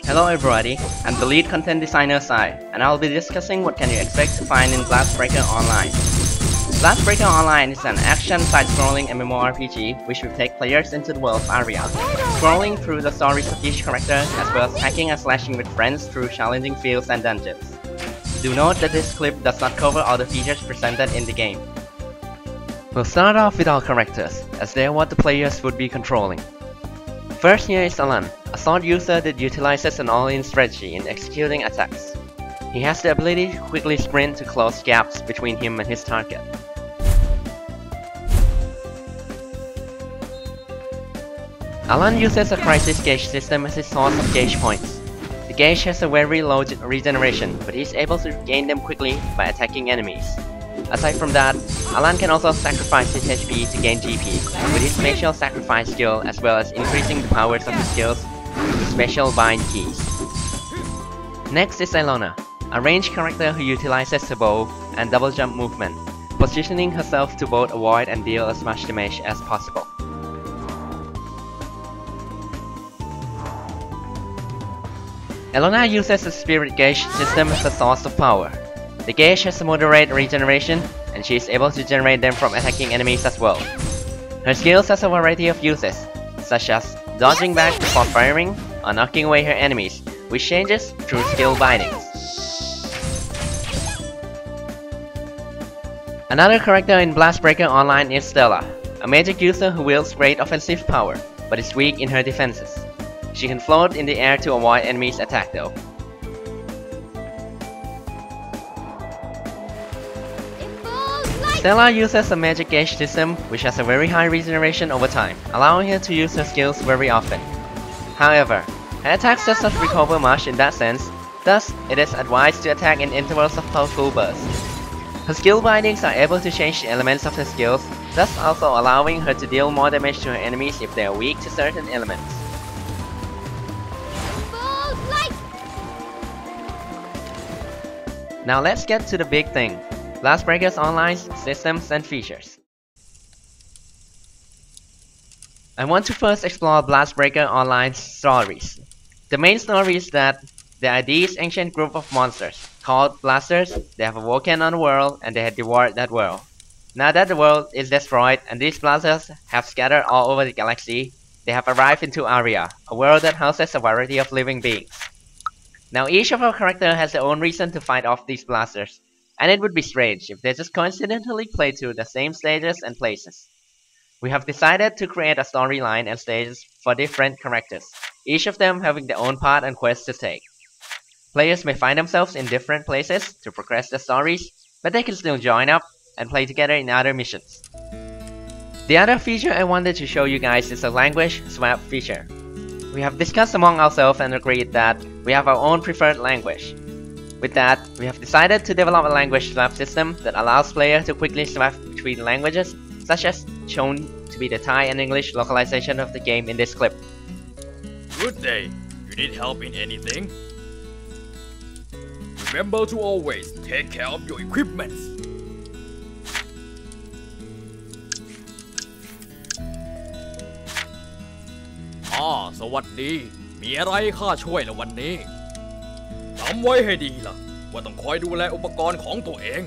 Hello everybody, I'm the lead content designer Sai, and I'll be discussing what can you expect to find in Blastbreaker Online. Blastbreaker Online is an action-side-scrolling MMORPG which will take players into the world of Ariar, scrolling through the stories of each character as well as hacking and slashing with friends through challenging fields and dungeons. Do note that this clip does not cover all the features presented in the game. We'll start off with our characters, as they are what the players would be controlling. First here is Ilona, a sword user that utilizes an all-in strategy in executing attacks. He has the ability to quickly sprint to close gaps between him and his target. Alan uses a crisis gauge system as his source of gauge points. The gauge has a very low regeneration, but he is able to regain them quickly by attacking enemies. Aside from that, Alan can also sacrifice his HP to gain GP, with his special sacrifice skill as well as increasing the powers of his skills with special bind keys. Next is Ilona, a ranged character who utilizes the bow and double jump movement, positioning herself to both avoid and deal as much damage as possible. Ilona uses the spirit gauge system as a source of power. The gauge has a moderate regeneration, and she is able to generate them from attacking enemies as well. Her skills has a variety of uses, such as dodging back before firing or knocking away her enemies, which changes through skill bindings. Another character in Blastbreaker Online is Stella, a magic user who wields great offensive power, but is weak in her defenses. She can float in the air to avoid enemies' attack though. Stella uses a magic gauge system which has a very high regeneration over time, allowing her to use her skills very often. However, her attacks does not recover much in that sense, thus it is advised to attack in intervals of powerful bursts. Her skill bindings are able to change the elements of her skills, thus also allowing her to deal more damage to her enemies if they are weak to certain elements. Now let's get to the big thing. Blastbreaker's online systems and features. I want to first explore Blastbreaker Online's stories. The main story is that there are these ancient group of monsters called Blasters. They have awoken on the world and they have devoured that world. Now that the world is destroyed and these Blasters have scattered all over the galaxy, they have arrived into Ariar, a world that houses a variety of living beings. Now each of our characters has their own reason to fight off these Blasters. And it would be strange if they just coincidentally play through the same stages and places. We have decided to create a storyline and stages for different characters, each of them having their own path and quest to take. Players may find themselves in different places to progress their stories, but they can still join up and play together in other missions. The other feature I wanted to show you guys is a language swap feature. We have discussed among ourselves and agreed that we have our own preferred language. With that, we have decided to develop a language swap system that allows players to quickly swap between languages, such as shown to be the Thai and English localization of the game in this clip. Good day. You need help in anything? Remember to always take care of your equipment. สวัสดีมีอะไรข้าช่วยละวันนี้ จำไว้ให้ดีล่ะว่าต้องคอยดูแลอุปกรณ์ของตัวเอง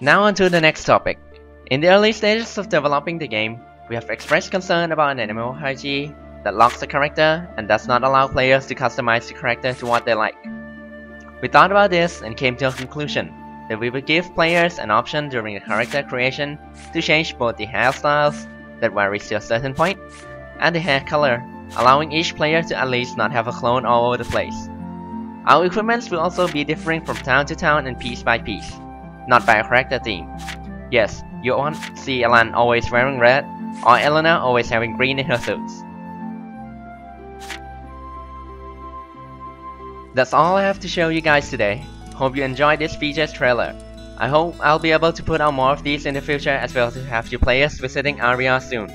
Now on to the next topic. In the early stages of developing the game, we have expressed concern about an MMORPG that locks the character and does not allow players to customize the character to what they like. We thought about this and came to a conclusion that we would give players an option during the character creation to change both the hairstyles that varies to a certain point and the hair color, allowing each player to at least not have a clone all over the place. Our equipments will also be differing from town to town and piece by piece, not by a character theme. Yes, you won't see Alan always wearing red, or Ilona always having green in her suits. That's all I have to show you guys today. Hope you enjoyed this features trailer. I hope I'll be able to put out more of these in the future as well to have you players visiting Ariar soon.